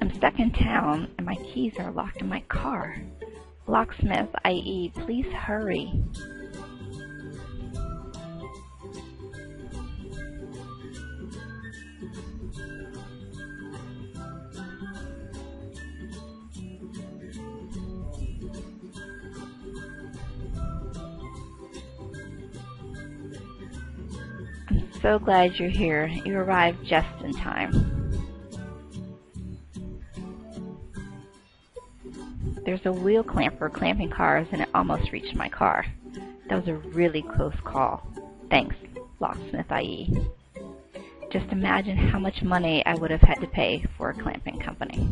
I'm stuck in town and my keys are locked in my car. Locksmith, i.e., please hurry. I'm so glad you're here. You arrived just in time. There's a wheel clamper clamping cars and it almost reached my car. That was a really close call. Thanks, Locksmith, i.e. Just imagine how much money I would have had to pay for a clamping company.